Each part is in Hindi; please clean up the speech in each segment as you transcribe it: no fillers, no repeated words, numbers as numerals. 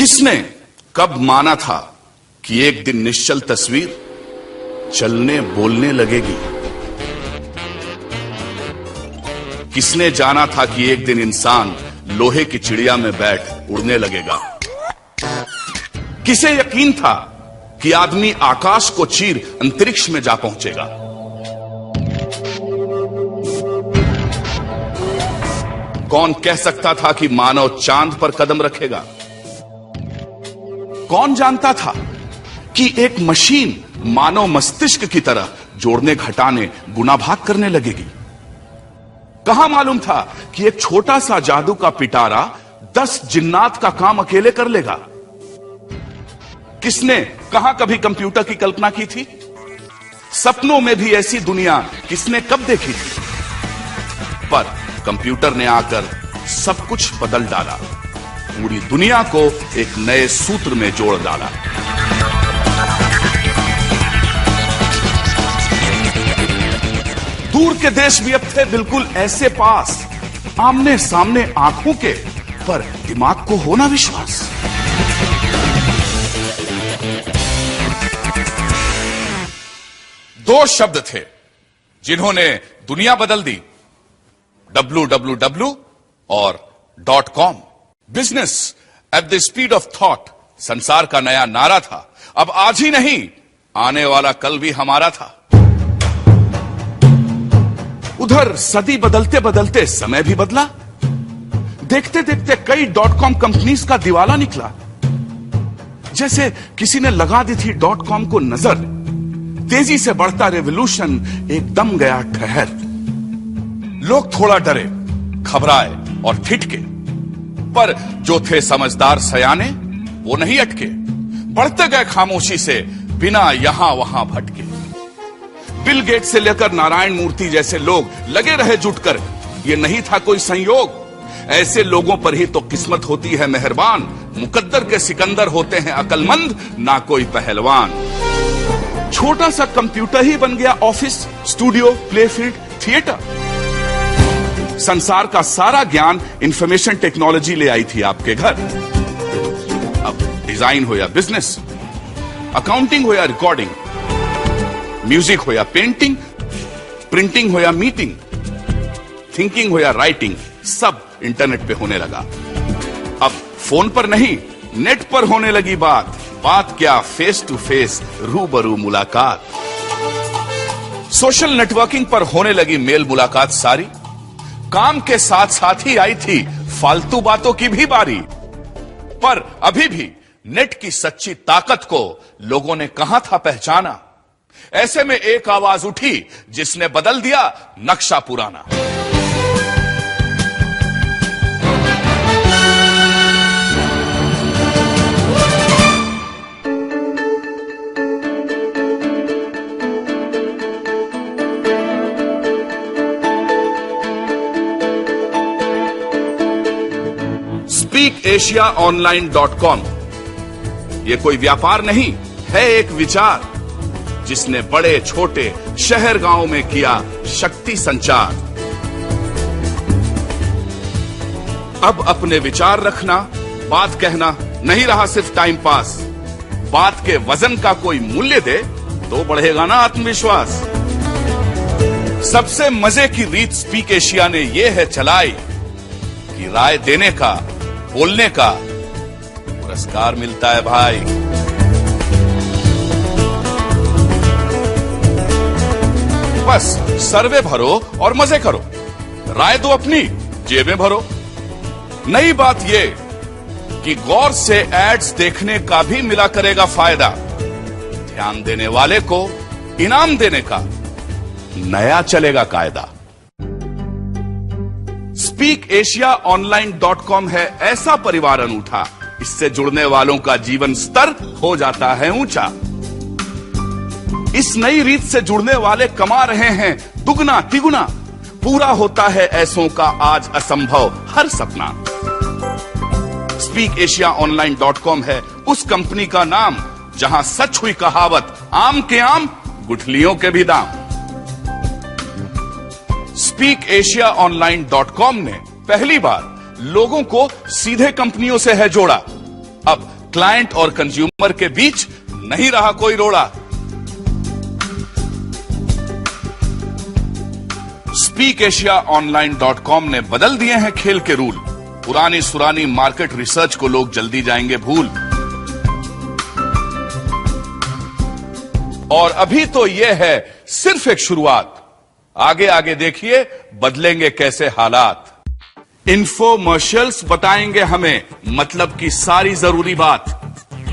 किसने कब माना था कि एक दिन निश्चल तस्वीर चलने बोलने लगेगी? किसने जाना था कि एक दिन इंसान लोहे की चिड़िया में बैठ उड़ने लगेगा? किसे यकीन था कि आदमी आकाश को चीर अंतरिक्ष में जा पहुंचेगा? कौन कह सकता था कि मानव चांद पर कदम रखेगा? कौन जानता था कि एक मशीन मानव मस्तिष्क की तरह जोड़ने घटाने गुना भाग करने लगेगी? कहां मालूम था कि एक छोटा सा जादू का पिटारा 10 जिन्नात का काम अकेले कर लेगा? किसने कहां कभी कंप्यूटर की कल्पना की थी? सपनों में भी ऐसी दुनिया किसने कब देखी थी? पर कंप्यूटर ने आकर सब कुछ बदल डाला, पूरी दुनिया को एक नए सूत्र में जोड़ डाला। दूर के देश भी अब थे बिल्कुल ऐसे पास, आमने सामने आंखों के, पर दिमाग को होना विश्वास। दो शब्द थे जिन्होंने दुनिया बदल दी, www और .com। Business at the speed of thought संसार का नया नारा था। अब आज ही नहीं, आने वाला कल भी हमारा था। उधर सदी बदलते बदलते समय भी बदला। देखते देखते कई .com कंपनीज का दिवाला निकला। जैसे किसी ने लगा दी थी .com को नजर। तेजी से बढ़ता रेवोल्यूशन एकदम गया ठहर। लोग थोड़ा डरे, घबराए और ठिठके, पर जो थे समझदार सयाने वो नहीं अटके। बढ़ते गए खामोशी से, बिना यहां वहां भटके। बिल गेट से लेकर नारायण मूर्ति जैसे लोग लगे रहे जुटकर। ये नहीं था कोई संयोग, ऐसे लोगों पर ही तो किस्मत होती है मेहरबान। मुकद्दर के सिकंदर होते हैं अकलमंद, ना कोई पहलवान। छोटा सा कंप्यूटर ही बन गया ऑफिस, स्टूडियो, प्लेफील्ड, थिएटर। संसार का सारा ज्ञान इंफॉर्मेशन टेक्नोलॉजी ले आई थी आपके घर। अब डिजाइन हो या बिजनेस, अकाउंटिंग हो या रिकॉर्डिंग, म्यूजिक हो या पेंटिंग, प्रिंटिंग हो या मीटिंग, थिंकिंग हो या राइटिंग, सब इंटरनेट पे होने लगा। अब फोन पर नहीं, नेट पर होने लगी बात। बात क्या, फेस टू फेस, रूबरू मुलाकात। सोशल नेटवर्किंग पर होने लगी मेल मुलाकात सारी। काम के साथ साथ ही आई थी फालतू बातों की भी बारी। पर अभी भी नेट की सच्ची ताकत को लोगों ने कहां था पहचाना। ऐसे में एक आवाज उठी जिसने बदल दिया नक्शा पुराना। SpeakAsiaOnline.com। यह कोई व्यापार नहीं है, एक विचार जिसने बड़े छोटे शहर गांव में किया शक्ति संचार। अब अपने विचार रखना, बात कहना नहीं रहा सिर्फ टाइम पास। बात के वजन का कोई मूल्य दे तो बढ़ेगा ना आत्मविश्वास। सबसे मजे की रीत स्पीक एशिया ने यह है चलाई कि राय देने का, बोलने का पुरस्कार मिलता है भाई। बस सर्वे भरो और मजे करो, राय दो अपनी, जेबें भरो। नई बात ये कि गौर से एड्स देखने का भी मिला करेगा फायदा। ध्यान देने वाले को इनाम देने का नया चलेगा कायदा। SpeakAsiaOnline.com है ऐसा परिवार अनूठा, इससे जुड़ने वालों का जीवन स्तर हो जाता है ऊंचा। इस नई रीत से जुड़ने वाले कमा रहे हैं दुगना तिगुना। पूरा होता है ऐसों का आज असंभव हर सपना। SpeakAsiaOnline.com है उस कंपनी का नाम जहां सच हुई कहावत, आम के आम गुठलियों के भी दाम। SpeakAsiaOnline.com ने पहली बार लोगों को सीधे कंपनियों से है जोड़ा। अब क्लाइंट और कंज्यूमर के बीच नहीं रहा कोई रोड़ा। SpeakAsiaOnline.com ने बदल दिए हैं खेल के रूल। पुरानी सुरानी मार्केट रिसर्च को लोग जल्दी जाएंगे भूल। और अभी तो यह है सिर्फ एक शुरुआत, आगे आगे देखिए बदलेंगे कैसे हालात। इन्फोमर्शियल्स बताएंगे हमें मतलब की सारी जरूरी बात।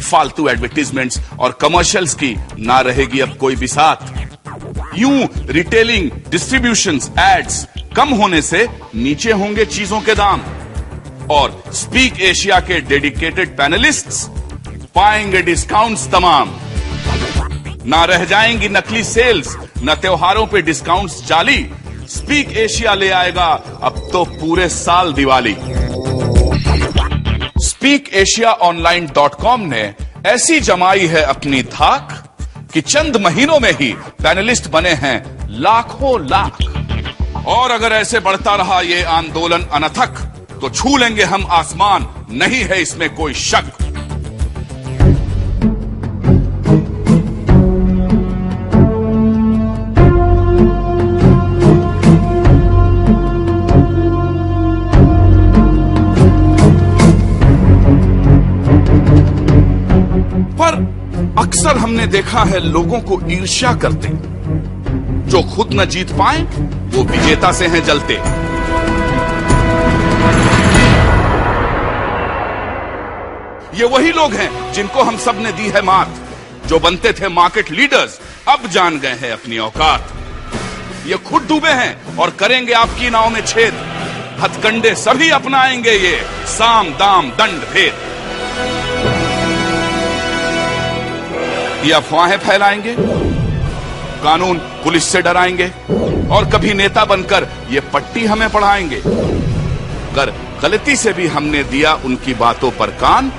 फालतू एडवर्टीजमेंट्स और कमर्शियल्स की ना रहेगी अब कोई भी साथ। यूं रिटेलिंग, डिस्ट्रीब्यूशंस, एड्स कम होने से नीचे होंगे चीजों के दाम। और स्पीक एशिया के डेडिकेटेड पैनलिस्ट्स पाएंगे डिस्काउंट्स तमाम। ना रह जाएंगी नकली सेल्स, न त्योहारों पे डिस्काउंट्स जाली। स्पीक एशिया ले आएगा अब तो पूरे साल दिवाली। SpeakAsiaOnline.com ने ऐसी जमाई है अपनी धाक कि चंद महीनों में ही पैनलिस्ट बने हैं लाखों लाख। और अगर ऐसे बढ़ता रहा ये आंदोलन अनथक तो छू लेंगे हम आसमान, नहीं है इसमें कोई शक। पर अक्सर हमने देखा है लोगों को ईर्ष्या करते। जो खुद न जीत पाए वो विजेता से हैं जलते। ये वही लोग हैं जिनको हम सब ने दी है मात। जो बनते थे मार्केट लीडर्स अब जान गए हैं अपनी औकात। ये खुद डूबे हैं और करेंगे आपकी नाव में छेद। हथकंडे सभी अपनाएंगे ये, साम दाम दंड भेद। ये अफवाहें फैलाएंगे, कानून पुलिस से डराएंगे और कभी नेता बनकर ये पट्टी हमें पढ़ाएंगे। अगर गलती से भी हमने दिया उनकी बातों पर कान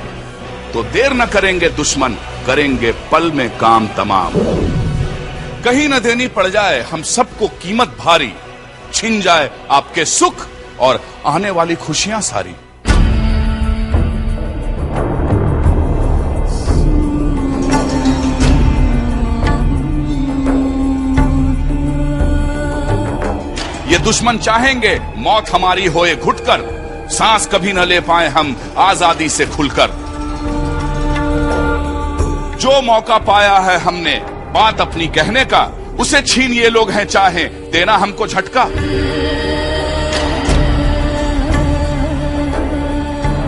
तो देर न करेंगे दुश्मन, करेंगे पल में काम तमाम। कहीं न देनी पड़ जाए हम सबको कीमत भारी, छिन जाए आपके सुख और आने वाली खुशियां सारी। ये दुश्मन चाहेंगे मौत हमारी होए घुटकर, सांस कभी न ले पाए हम आजादी से खुलकर। जो मौका पाया है हमने बात अपनी कहने का, उसे छीन ये लोग हैं चाहें देना हमको झटका।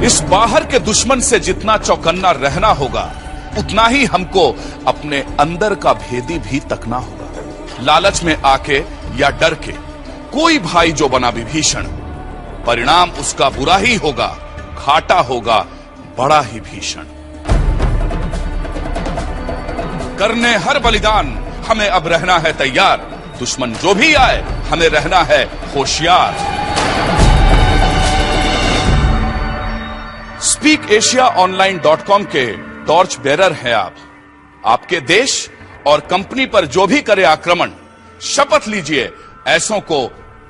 इस बाहर के दुश्मन से जितना चौकन्ना रहना होगा उतना ही हमको अपने अंदर का भेदी भी तकना होगा। लालच में आके या डर के कोई भाई जो बना विभीषण, परिणाम उसका बुरा ही होगा, घाटा होगा बड़ा ही भीषण। करने हर बलिदान हमें अब रहना है तैयार, दुश्मन जो भी आए हमें रहना है होशियार। SpeakAsiaOnline.com के टॉर्च बेरर हैं आप। आपके देश और कंपनी पर जो भी करे आक्रमण, शपथ लीजिए ऐसों को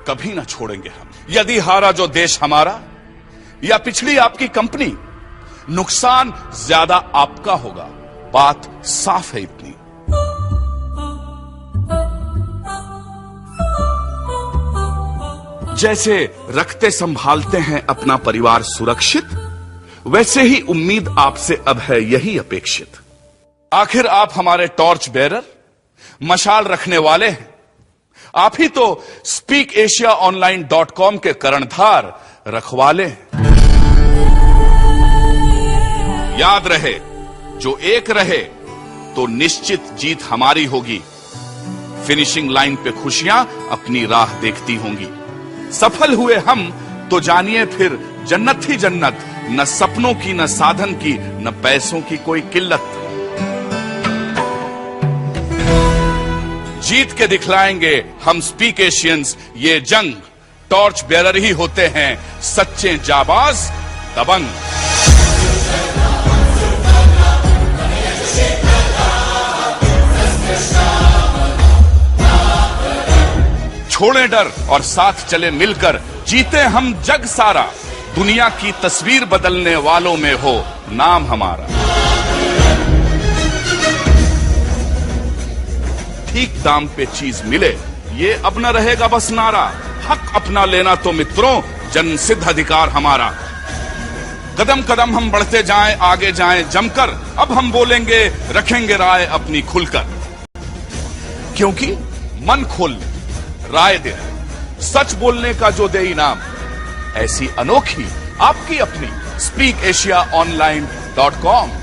कभी ना छोड़ेंगे हम। यदि हारा जो देश हमारा या पिछड़ी आपकी कंपनी, नुकसान ज्यादा आपका होगा, बात साफ है इतनी। जैसे रखते संभालते हैं अपना परिवार सुरक्षित, वैसे ही उम्मीद आपसे अब है यही अपेक्षित। आखिर आप हमारे टॉर्च बेरर, मशाल रखने वाले हैं। आप ही तो SpeakAsiaOnline.com के कर्णधार रखवाले हैं। याद रहे जो एक रहे तो निश्चित जीत हमारी होगी। फिनिशिंग लाइन पे खुशियां अपनी राह देखती होंगी। सफल हुए हम तो जानिए फिर जन्नत ही जन्नत, न सपनों की न साधन की न पैसों की कोई किल्लत। जीत के दिखलाएंगे हम स्पीकेशियंस ये जंग। टॉर्च बेरर ही होते हैं सच्चे जाबाज दबंग। छोड़े डर और साथ चले मिलकर, जीते हम जग सारा। दुनिया की तस्वीर बदलने वालों में हो नाम हमारा। ठीक दाम पे चीज मिले ये अब न रहेगा बस नारा, हक अपना लेना तो मित्रों जनसिद्ध अधिकार हमारा। कदम कदम हम बढ़ते जाएं, आगे जाएं जमकर, अब हम बोलेंगे रखेंगे राय अपनी खुलकर। क्योंकि मन खोलने राय देने सच बोलने का जो दे इनाम, ऐसी अनोखी आपकी अपनी SpeakAsiaOnline.com।